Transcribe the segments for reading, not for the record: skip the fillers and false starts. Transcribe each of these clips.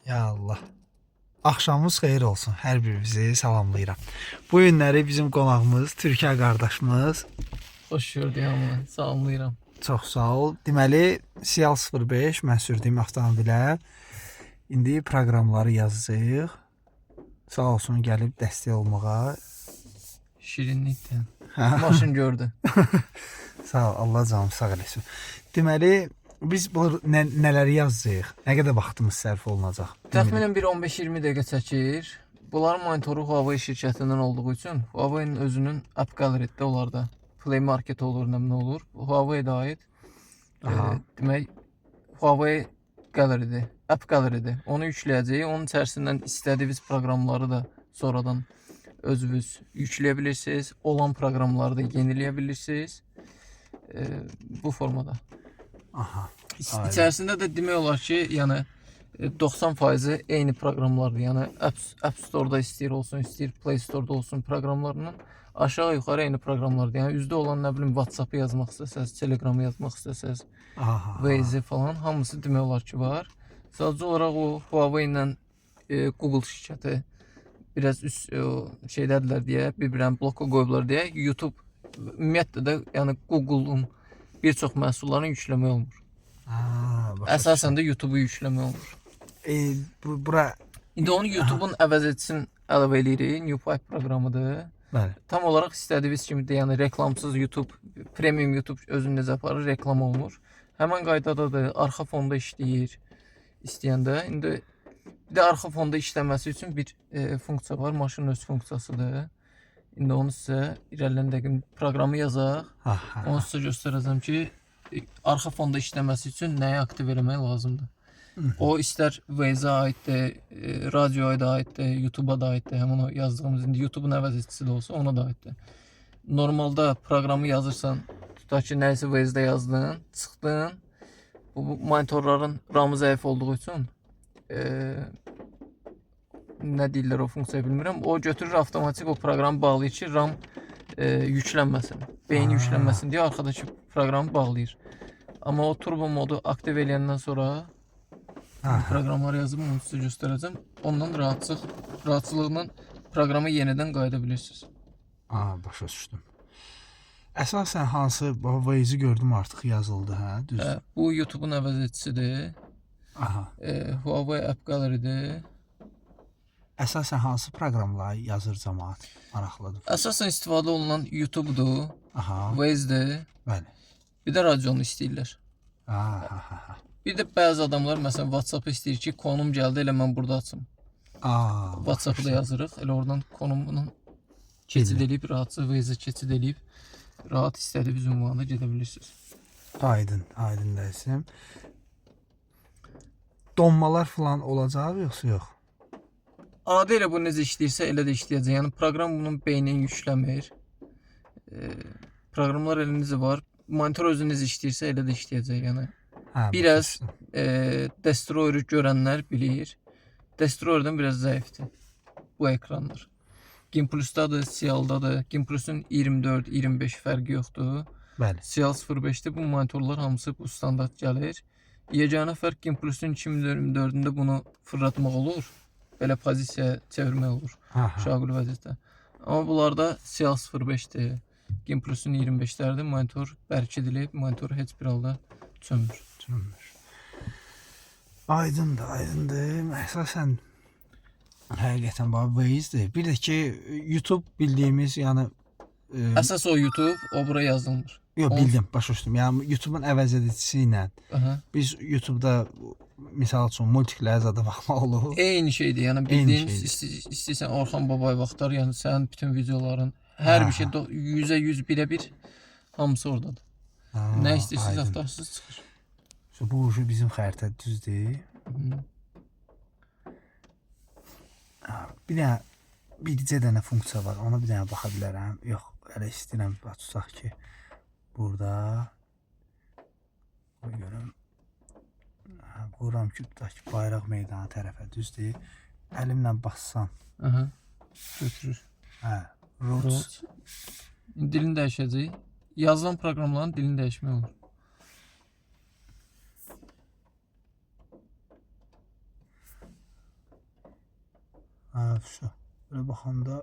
Ya Allah. Axşamınız xeyir olsun. Hər birinizi salamlayıram. Bu günləri bizim qonağımız Türkiyə qardaşımız. Xoş gördük hamını. Salamlayıram. Çox sağ ol. Deməli, Sial 05 mən sürdüyüm avtomobilə indi proqramları yazacağıq. Sağ olsun gəlib dəstək olmağa. Şirinlikdən. Maşın gördü. Sağ ol, Allah canım sağ eləsin. Deməli, biz bu nələri yazacağıq? Nə qədər vaxtımız sərf olunacaq? Təxminən bir 15-20 dəqiqə çəkir. Bunların monitoru Huawei şirkətindən olduğu üçün Huawei-nin özünün App Gallery-də onlarda Play Market olur, nə olur. Huawei-də aid. Demək Huawei Gallery-dir. App Gallery-dir. Onu yükləyəcəyik. Onun içərisindən istədiyiniz proqramları da sonradan özünüz yükləyə bilirsiniz. Olan proqramları da yeniləyə bilirsiniz. Bu formada. Aha. İçərisində də demək olar ki, yəni 90% eyni proqramlardır. Yəni App Store-da istəyir olsun, istəyir Play Store-da olsun proqramlarının aşağı yuxarı eyni proqramlardır. Yəni üzdə olan nə bilim WhatsApp-ı yazmaq istəsəz, Telegram-ı yazmaq istəsəz, Waze falan hamısı demək olar ki var. Sadəcə olaraq o Huawei ilə Google şirkəti biraz üst şeydədirlər deyə, bir-birini bloka qoyublar deyə YouTube ümumiyyətlə də yəni Google-un bir çox məhsullarını yükləmək olmur. Əsasən də YouTube-u yükləmək olmur. Bura İndi onu YouTube-un əvəz etsin əlavə eləyirik. New Pipe proqramıdır. bəli. Tam olaraq istədiyiniz kimi də, yəni reklamsız YouTube, premium YouTube özünü necə aparır, reklam olmur. Həmin qaydadadır, arxa fonda işləyir istəyəndə. İndi bir də arxa fonda işləməsi üçün bir funksiya var, maşının öz funksiyasıdır. İndi onu sizə irəliləyən dəqiqə proqramı yazaq. Onu sizə göstərəcəm ki, arxa fonda işləməsi üçün nəyi aktiv eləmək lazımdır. O istər Waze-ə aiddir, radioya da aiddir, YouTube-a da aiddir. Həmin o yazdığımız indi YouTube-un əvəz edicisi də olsa ona da aiddir. Normalda proqramı yazırsan, tutaq ki, nəyisə Waze-də yazdın, çıxdın. Bu monitorların RAM-ı zəif olduğu üçün nə deyirlər o funksiyayı bilmirəm. O götürür avtomatik o proqramı bağlayır ki, RAM yüklənməsin. Beyni yüklənməsin deyə arxadakı proqramı bağlayır. Amma o turbo modu aktiv eləyəndən sonra proqramları yazıb onu sizə göstərəcəm. Ondan rahatçılıqla proqrama yenidən qayıda bilirsiniz. Başa düşdüm. Əsasən hansı Waze-i gördüm artıq yazıldı, hə? Düz. Bu YouTube-un əvəz edicisidir. Huawei App Gallery-dir. Əsasən hansı proqramları yazır cəmaət? Maraqlıdır. Əsasən istifadə olunan YouTube-dur, Waze-dir. Bəli. Bir də radionu istəyirlər. Bir də bəzi adamlar məsələn WhatsApp istəyir ki, konum gəldi, elə mən burada açım. WhatsApp-ı da yazırıq, elə oradan konumunu keçid edib, rahatca Waze-ə keçid edib, rahat istədiyiniz ünvana gedə bilirsiniz. Aydın dəyisim. Donmalar falan olacaq yoxsa yox? Adi elə bu necə işləyirsə elə də işləyəcək. Yəni proqram bunun beynini yükləmir. Proqramlar elə necə var, monitor özü necə işləyirsə elə də işləyəcək. Yəni biraz Destroyer-ı görənlər bilir. Destroyer-dən biraz zəifdir bu ekranlar. Gimplus'dadır, Sial'dadır. Gimplus'un 24-25 fərqi yoxdur. Bəli. Sial 05'də bu monitorlar hamısı bu standart gəlir. Yeganə fərq Gimplus'un 2024-də bunu fırlatmaq olur. Belə pozisiyaya çevirmək olur. Şaquli vəziyyətdə. Amma bunlarda Sial 05'dir. Gimplus'un 25'lərdə monitor bərkidilib, monitor heç bir halda çönmür. Aydındır. Əsasən həqiqətən Waze-dir. Bir də ki, YouTube bildiyimiz, yəni əsas o YouTube, o bura yazılmır. Yox, bildim, başa düşdüm. Yəni YouTube-un əvəz edicisi ilə biz YouTube-da misal üçün multiklərə zada baxmaq olur. Eyni şeydir. Yəni bildiyin istəyirsən Orxan Babayev axtar, yəni sənin bütün videoların hər bir şey 100-ə 100 birə-bir hamısı oradadır. Nə istəyirsiniz axtarsınız çıxır. Bu bizim xəritə düzdür. Bir dənə bircə dənə funksiya var. Ona bir dənə baxa bilərəm. Yox, elə istəyirəm tutaq ki, burada görüm. Vuram ki, tutaq ki, bayraq meydanı tərəfə düzdür. Əlimlə bassam. Götürür. Roads. Dilini dəyişəcək. Yazılan proqramların dilini dəyişmək olur. Ha, vəsə. Belə baxanda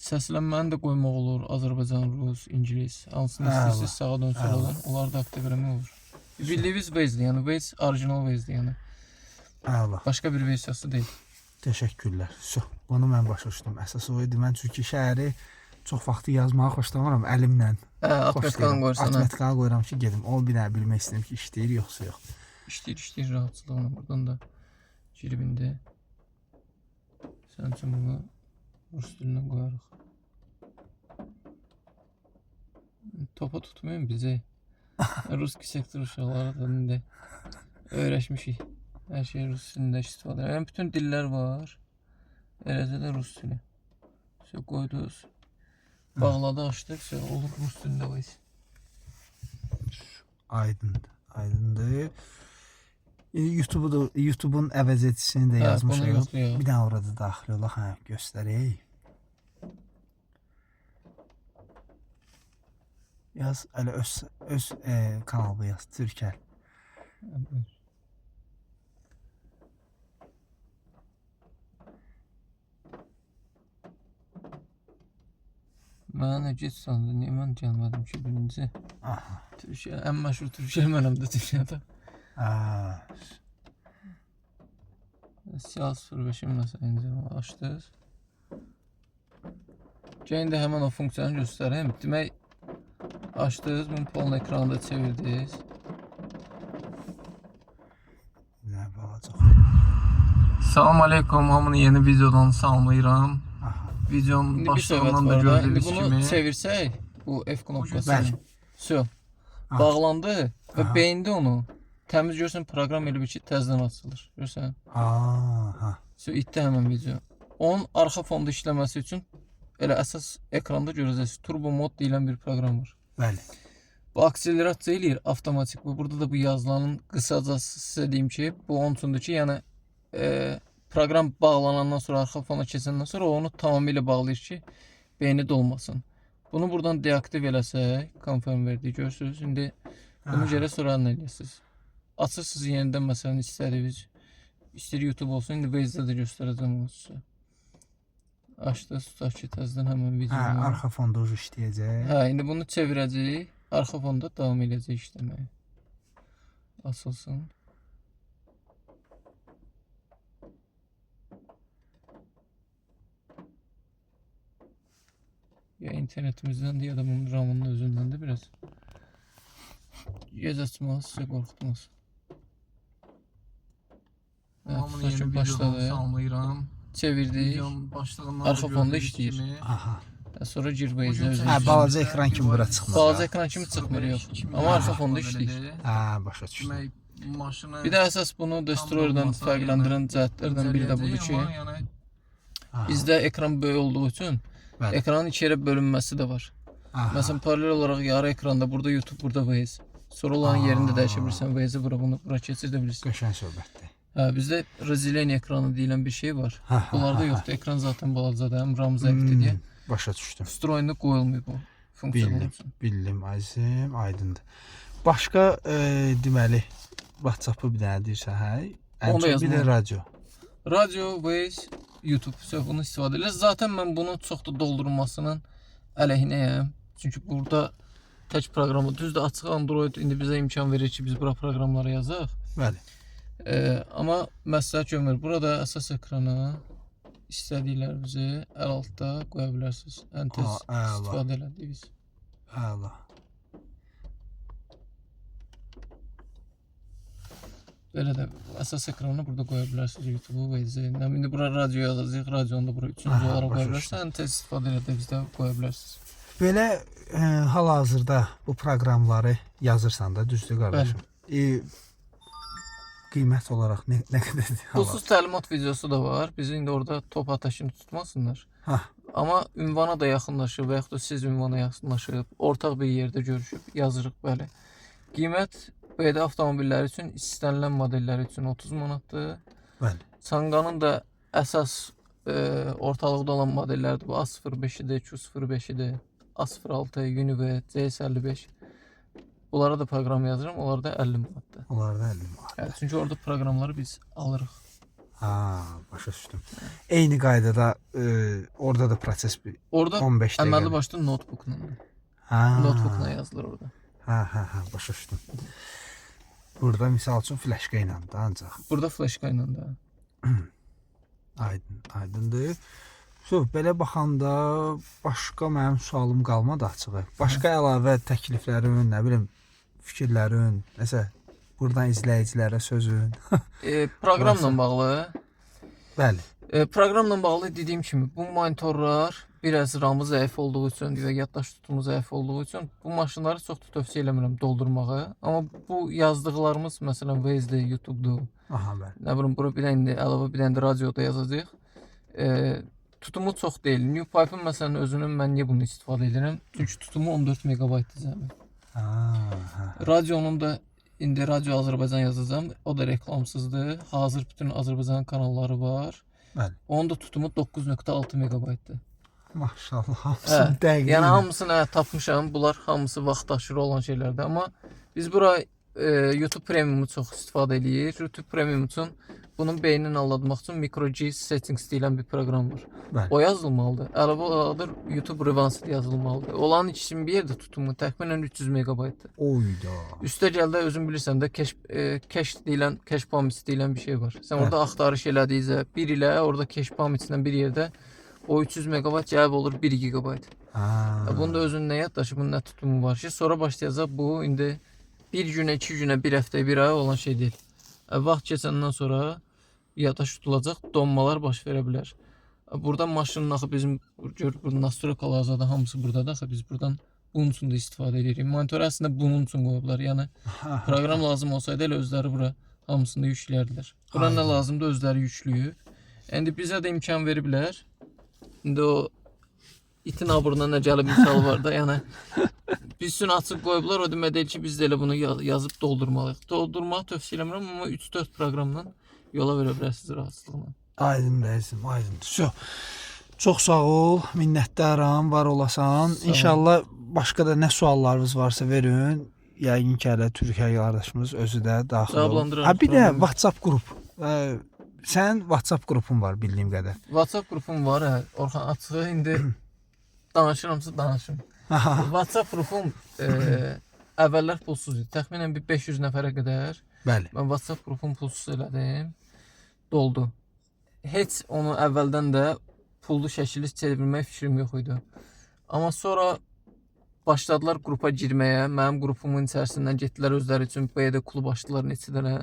Səslənməni də qoymaq olur. Azərbaycan, rus, ingilis. Hansını Hə, istəyirsiniz sağa dön, sola dön. Onları da aktiv eləmək olur. Bildiyiniz Waze-dir, yəni Waze orijinal Waze-dir, yəni. əla. Başqa bir versiyası deyil. Təşəkkürlər. Bunu mən başa düşdüm. Əsas o idi. Mən çünki şəhəri çox vaxtı yazmağı xoşlamıram əlimlə. Atmetkanı qoyursan. Atmetkanı qoyuram ki, gedim. O bir dənə bilmək istəyirəm ki, işləyir yoxsa yox. İşləyir rahatçılığına. Buradan da ciribində. Sənin üçün bunu rus dilinə qoyarıq. Topa tutmayın bizi. Ruski sektor uşaqları da indi öyrəşmişik. Hər şey rus dilində istifadə edir. Yəni bütün dillər var. Eləcə də rus dili. Qoydunuz. Bağladı, açdıq, olur rus dilində Waze. Aydındır. Aydındır. YouTube-un əvəzedicisini də yazmışıq. Bir dənə orada daxil olaq, hə, göstərək. Yaz, elə öz kanalı yaz, Türkəl. Mənə geç sandı, niyə mən gəlmədim ki, birinci? Türkiyə, ən məşhur Türkiyə mənəm də Türkiyədə. Siyal 05-in məsələn incəlmə açdıq. Gəlin də həmən o funksiyanı göstərəyim. Demək, açdınız, bunu polun ekranında çevirdiniz. Nə balacaq. Salam aleykum, hamını yeni videodan salamlayıram. Videonun başlığından da gördüyünüz kimi. Bunu çevirsək, bu F knopkasını. Sö. Bağlandı və beyində onu təmiz görsən proqram elə bir ki, təzədən açılır. Görsən? Sö, itdi həmən video. Onun arxa fonda işləməsi üçün elə əsas ekranda görəcəksiniz. Turbo mod deyilən bir proqram var. Bəli. Bu akselerasiya eləyir avtomatik. Burada da bu yazılanın qısaca sizə deyim ki, bu onun üçündür ki, yəni proqram bağlanandan sonra, arxa fona keçəndən sonra onu tamamilə bağlayır ki, beyni dolmasın. Bunu buradan deaktiv eləsək, confirm verdik, görürsünüz. İndi bunu görə sonra nə eləyəsiniz? Açırsınız yenidən, məsələn, istədiyiniz, istəyir YouTube olsun, indi Waze-də də göstərəcəm onu sizə. Açdı, tutaq ki, təzədən həmən videonu. Arxa fonda ucu işləyəcək. İndi bunu çevirəcəyik, arxa fonda davam edəcək işləməyə. Açılsın. Ya internetimizdən ya da bunun ramının özündən də biraz gec açmaz, sizə qorxutmaz. Hamını yeni videodan salamlayıram. Çevirdik, arxa fonda işləyir. Sonra gir Waze-ə özünüz. Balaca ekran kimi bura çıxmır. Balaca ekran kimi çıxmır, yox. Amma arxa fonda işləyir. Başa düşdüm. Bir də əsas bunu Destroyer-dən fərqləndirən cəhətlərdən biri də budur ki, bizdə ekran böyük olduğu üçün ekranın iki yerə bölünməsi də var. Məsələn, paralel olaraq yarı ekranda, burada YouTube, burada Waze. Sonra onların yerində dəyişə bilirsən, Waze-i bura keçirdə bilirsən. Qəşəng söhbətdir. Bizdə razделение ekranı deyilən bir şey var. Bunlarda yoxdur. Ekran zaten balacadır, həm RAM zəifdir deyə. Başa düşdüm. Vstроенdə qoyulmuyor bu funksiya. Bildim, azim, aydındır. Başqa deməli WhatsApp-ı bir dənə deyirsən, hə? Ən çox bir də radio. Radio, Waze, YouTube bunu istifadə edir. Zaten mən bunun çox da doldurulmasının əleyhinəyəm. Çünki burada tək proqramı, düzdür, açıq Android indi bizə imkan verir ki, biz bura proqramları yazaq. Bəli. Amma məsləhət görmür. Burada əsas ekrana istədiklərinizi əl altda qoya bilərsiniz. Ən tez istifadə elədiyiniz. Əla. Belə də əsas ekranı burada qoya bilərsiniz. YouTube-u, Waze-i. İndi bura radio yazacaq. Radionu da bura üçüncü olaraq qoya bilərsiniz. Ən tez istifadə elədiyinizdə qoya bilərsiniz. Belə hal-hazırda bu proqramları yazırsan da, düzdür qardaşım? Qiymət olaraq nə qədərdir? Pulsuz təlimat videosu da var. Biz indi orada top ateşini tutmasınlar. Amma ünvana da yaxınlaşıb və yaxud da siz ünvana yaxınlaşıb, ortaq bir yerdə görüşüb, yazırıq, bəli. Qiymət BD avtomobilləri üçün, istənilən modelləri üçün 30 manatdır. Bəli. Çanqanın da əsas ortalıqda olan modellərdir. Bu A05-dir, Q05-dir, A06, Unive, CS55. Bunlara da proqram yazıram, onlar da 50 manatdır. Onlar da 50 manat. Çünki orada proqramları biz alırıq. Ha, başa düşdüm. Eyni qaydada orada da proses bir Orada 15 əməlli dəqiqə. başlı notebookla. Ha. Notebookla yazılır orada. Ha, başa düşdüm. Burada misal üçün flaşka ilə də ancaq. Burada flashka ilə də. Aydındır. Belə baxanda başqa mənim sualım qalmadı açığı. Başqa əlavə təkliflərin, nə bilim, fikirlərin, nəsə buradan izləyicilərə sözün. Proqramla bağlı. Bəli. Proqramla bağlı dediyim kimi bu monitorlar biraz RAM-ı zəif olduğu üçün və yaddaş tutumu zəif olduğu üçün bu maşınları çox da tövsiyə eləmirəm doldurmağı. Amma bu yazdıqlarımız məsələn Waze-dir, YouTube-dur. Aha, bəli. Nə bilim bura bir dənə əlavə bir dənə də radioda yazacağıq. Tutumu çox deyil. New Pipe-ın məsələn özünün mən niyə bunu istifadə edirəm? Çünki tutumu 14 megabaytdır cəmi. Radionun da indi Radio Azərbaycan yazacağam. O da reklamsızdır. Hazır bütün Azərbaycan kanalları var. Bəli. Onun da tutumu 9.6 megabaytdır. Maşallah, hamısını dəqiq. Yəni hamısını tapmışam. Bunlar hamısı vaxt aşırı olan şeylərdir. Amma biz bura YouTube Premium-u çox istifadə edirik. YouTube Premium üçün bunun beynini anlatmaq üçün Micro G Settings deyilən bir proqram var. Bəli. O yazılmalıdır. Əlavə olaraq YouTube Revanced yazılmalıdır. Olanın ikisinin bir yerdə tutumu təxminən 300 megabaytdır. Oyda. Üstə gəldə özün bilirsən də cache deyilən, cache pamits deyilən bir şey var. Sən orada axtarış elədiyicə bir ilə orada cache pamitsdən bir yerdə o 300 megabayt cavab olur 1 gigabayt. Bunda özünün nə yaddaşı, bunun nə tutumu var ki, sonra başlayacaq bu indi bir günə, 2 günə, bir həftə, bir ay olan şey deyil. Vaxt keçəndən sonra yaddaş tutulacaq, donmalar baş verə bilər. Burada maşının axı bizim gör bu nastrokalar zaten hamısı burdadır. Axı biz buradan bunun üçün də istifadə edirik. Monitor əslində bunun üçün qoyublar. Yəni proqram lazım olsaydı elə özləri bura hamısını yükləyərdilər. Bura nə lazımdır özləri yükləyib. İndi bizə də imkan veriblər. İndi o itin abırına nə gəlib misal var da, yəni biz üçün açıq qoyublar, o demək deyil ki, biz də elə bunu yazıb doldurmalıyıq. Doldurmağı tövsiyə eləmirəm, amma 3-4 proqramla yola verə bilərsiniz rahatçılıqla. Aydın dəyilsin, aydın. Çox sağ ol, minnətdaram, var olasan. İnşallah başqa da nə suallarınız varsa verin. Yəqin ki, hələ Türkiyə qardaşımız özü də daxil olur. Bir də WhatsApp qrup. Sənin WhatsApp qrupun var bildiyim qədər. WhatsApp qrupum var, Orxan açığı indi danışıramsa danışım. WhatsApp qrupum əvvəllər pulsuz idi. Təxminən bir 500 nəfərə qədər. Bəli. Mən WhatsApp qrupum pulsuz elədim. Doldu. Heç onu əvvəldən də pullu şəkildə çevirmək fikrim yox idi. Amma sonra başladılar qrupa girməyə. Mənim qrupumun içərisindən getdilər özləri üçün BD klub açdılar neçə dənə.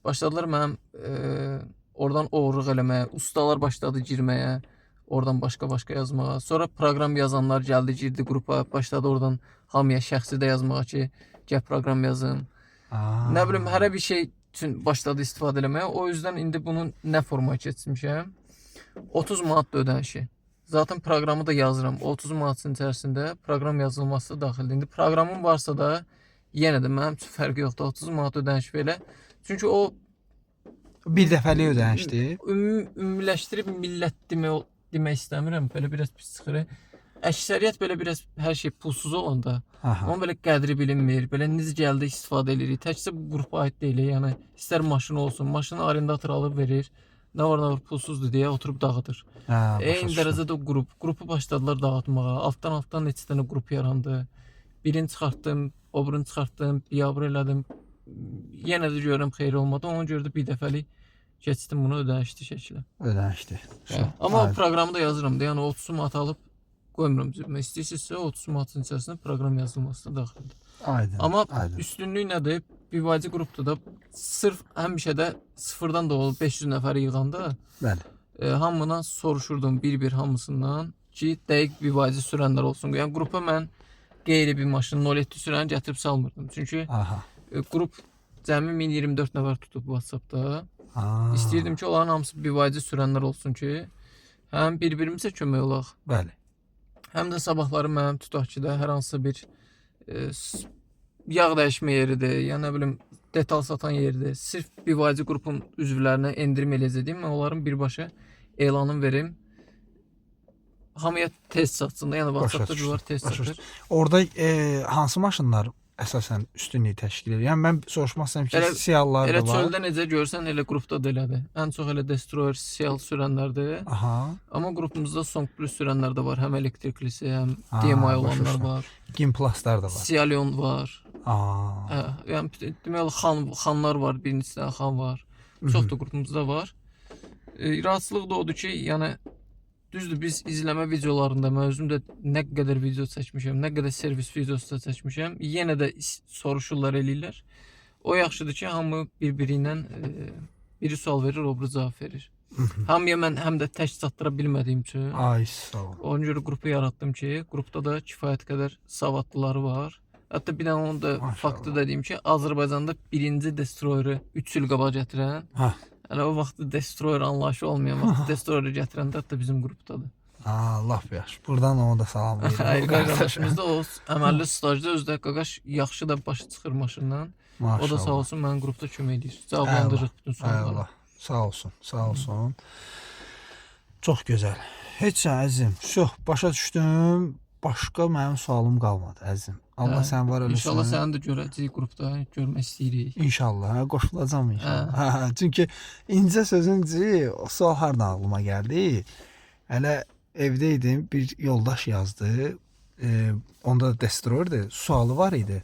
Başladılar mənim oradan oğurluq eləməyə. Ustalar başladı girməyə. Oradan başqa yazmağa. Sonra proqram yazanlar gəldi, girdi qrupa. Başladı oradan hamıya şəxsi də yazmağa ki, gəl proqram yazın. Nə bilim, hər bir şey üçün başladı istifadə eləməyə. O yüzden indi bunun nə formaya keçmişəm? 30 manat da ödənişi. Zaten proqramı da yazıram. 30 manatın içərisində proqram yazılması da daxildir. İndi proqramım varsa da yenə də mənim üçün fərqi yoxdur. 30 manat ödəniş belə. Çünki o bir dəfəlik ödənişdir. Ümumiləşdirib millət demək istəmirəm. Belə biraz pis çıxır. Əksəriyyət belə biraz hər şey pulsuz olanda, onun belə qədri bilinmir, belə necə gəldi istifadə edirik. Təkcə bu qrupa aid deyil. Yəni istər maşın olsun, maşını arrendator alıb verir. Nə var pulsuzdur deyə oturub dağıdır. Eyni dərəcədə qrupu başladılar dağıtmağa. Altdan neçə dənə qrup yarandı. Birini çıxartdım, o birini çıxartdım, biabır elədim. Yenə də görürəm xeyir olmadı. Ona görə də bir dəfəlik keçdim bunu ödənişli şəkildə. Ödənişli. Amma proqramı da yazıram da. Yəni 30 manat alıb qoymuram cibimə. İstəyirsinizsə 30 manatın içərisində proqram yazılması da daxildir. Aydın. Amma üstünlük nədir? BYD qrupda da sırf həmişə də sıfırdan da olub 500 nəfəri yığanda hamından soruşurdum bir hamısından ki, dəqiq BYD sürənlər olsun. Yəni qrupa mən qeyri bir maşın 07 sürəni gətirib salmırdım. Çünki qrup cəmi 1024 nəfər tutub WhatsAppda. İstəyirdim ki, onların hamısı BYD sürənlər olsun ki, həm bir-birimizə kömək olaq. Bəli. Həm də sabahları mənim tutaq ki, hər hansı bir yağ dəyişmə yeridir, ya nə bilim detal satan yeridir. Sırf BYD qrupun üzvlərinə endirim eləyəcəyəm. Mən onların birbaşa elanını verim. Hamıya test satsın da, yəni WhatsAppda bunlar test satır. Orada hansı maşınlar əsasən üstünlüyü təşkil edir. Yəni mən soruşmaq istəyirəm ki, Elə- siyallar Elə da var. çöldə necə görsən elə qrupda da elədir. Ən çox elə Destroyer Cial sürənlərdir. Aha. Amma qrupumuzda Song Plus sürənlər də var. Həm elektriklisi, həm Ha, DMI başa olanlar düşdüm. var. Gimplaslar da var. Cialion var. Aa. Hə, yəni demək olar xanlar var, bir neçə dənə xan var. Çox da qrupumuzda var. Rahatsızlıq da odur ki, yəni düzdür biz izləmə videolarında mən özüm də nə qədər video çəkmişəm, nə qədər servis videosu da çəkmişəm, yenə də soruşurlar eləyirlər. O yaxşıdır ki, hamı bir-biri ilə biri sual verir, o biri cavab verir. Hamıya mən həm də tək çatdıra bilmədiyim üçün Ay sağ ol. ona görə qrupu yaratdım ki, qrupda da kifayət qədər savadlıları var. Hətta bir dənə onu da Maşallah. faktı da deyim ki, Azərbaycanda birinci Destroyer'ı 3 il qabaq gətirən, Ha. hələ o vaxtı Destroyer anlayışı olmayan vaxt Destroyer'ı gətirən də hətta bizim qrupdadır. Aa, laf yaxşı. Buradan ona da salam verirəm. Hayır, qardaşımız da o əməlli stajda özdə qaqaş yaxşı da başa çıxır maşından. O da sağ olsun mənim qrupda kömək edir. Cavablandırırıq bütün sualları. Allah. Sağ olsun. Sağ olsun. Çox gözəl. Heç nə əzizim. Şuh, başa düşdüm. Başqa mənim sualım qalmadı əzizim. Allah Hə, sən var eləsin. İnşallah səni də görəcəyik qrupda, görmək istəyirik. İnşallah, hə, qoşulacağam inşallah. Hə, çünki incə sözüncü o sual hardan ağlıma gəldi? Hələ evdə idim, bir yoldaş yazdı. Onda da Destroyer'di. Sualı var idi.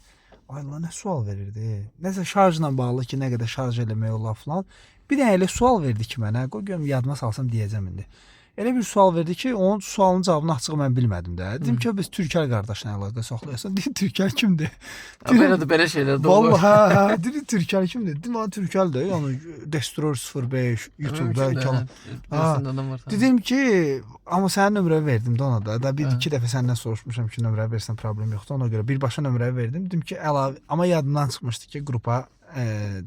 Ay Allah, nə sual verirdi? Nəsə şarjla bağlı ki, nə qədər şarj eləmək olar falan. Bir də elə sual verdi ki mənə, qoy görüm yadıma salsam deyəcəm indi. Elə bir sual verdi ki, onun sualının cavabını açığı mən bilmədim də. Dedim ki, biz Türkəl qardaşla əlaqə saxlayırsan. Deyir, Türkəl kimdir? Belə də belə şeylər də olur. Vallahi hə, deyir Türkəl kimdir? Dedim, ha Türkəl də, yəni Destroyer 05 YouTube-da kanal. Dedim ki, amma sənin nömrəni verdim də ona da. Da bir iki dəfə səndən soruşmuşam ki, nömrə versən problem yoxdur. Ona görə birbaşa nömrə verdim. Dedim ki, əlavə, amma yadımdan çıxmışdı ki, qrupa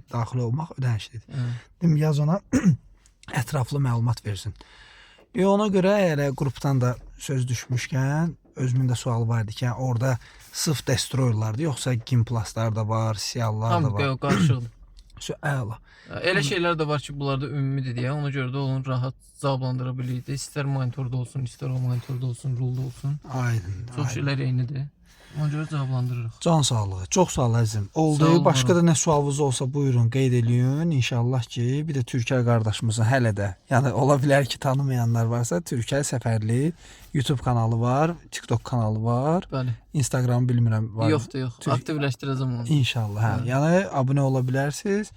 daxil olmaq ödənişlidir. Dedim, yaz ona ətraflı məlumat versin. Ona görə elə qrupdan da söz düşmüşkən özümün də sualı vardı ki, orada sıf Destroyer'lardı, yoxsa Gimplaslar da var, Ciallar da var. Hamı qarşıdır. Əla. Elə şeylər də var ki, bunlarda ümumidir deyə, ona görə də onu rahat cavablandıra bilirik. İstər monitorda olsun, istər o monitorda olsun, rulda olsun. Aydın. Çox şeylər eynidir. Ona görə cavablandırırıq. Can sağlığı. Çox sağ ol əzizim. Oldu. Başqa da nə sualınız olsa buyurun qeyd eləyin. İnşallah ki, bir də Türkəl qardaşımızın hələ də, yəni ola bilər ki, tanımayanlar varsa, Türkəl Səfərli YouTube kanalı var, TikTok kanalı var. Bəli. Instagram bilmirəm var. Yoxdur, yox. Aktivləşdirəcəm onu. İnşallah, hə. Yəni abunə ola bilərsiniz.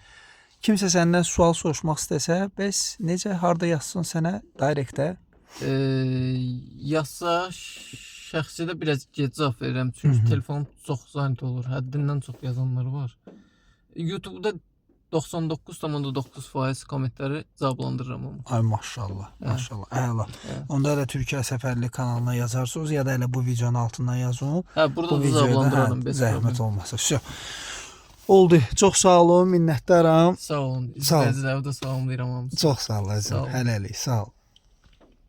Kimsə səndən sual soruşmaq istəsə, bəs necə, harda yazsın sənə? Direktdə? Yazsa şəxsidə biraz gec cavab verirəm. Çünki telefonum çox zanit olur. Həddindən çox yazanlar var. YouTube-da 99,9% kommentləri cavablandırıram onu. Ay maşallah, maşallah. Əla. Onda da Türkiyə Səfərli kanalına yazarsınız ya da elə bu videonun altından yazın. Hə, burada da cavablandırarım. Zəhmət olmasa. Oldu. Çox sağ olun, minnətdaram. Sağ olun. Sağ ol. İzləyicilərə də salamlayıram hamısını. Çox sağ ol əzizim. Hələlik, sağ ol.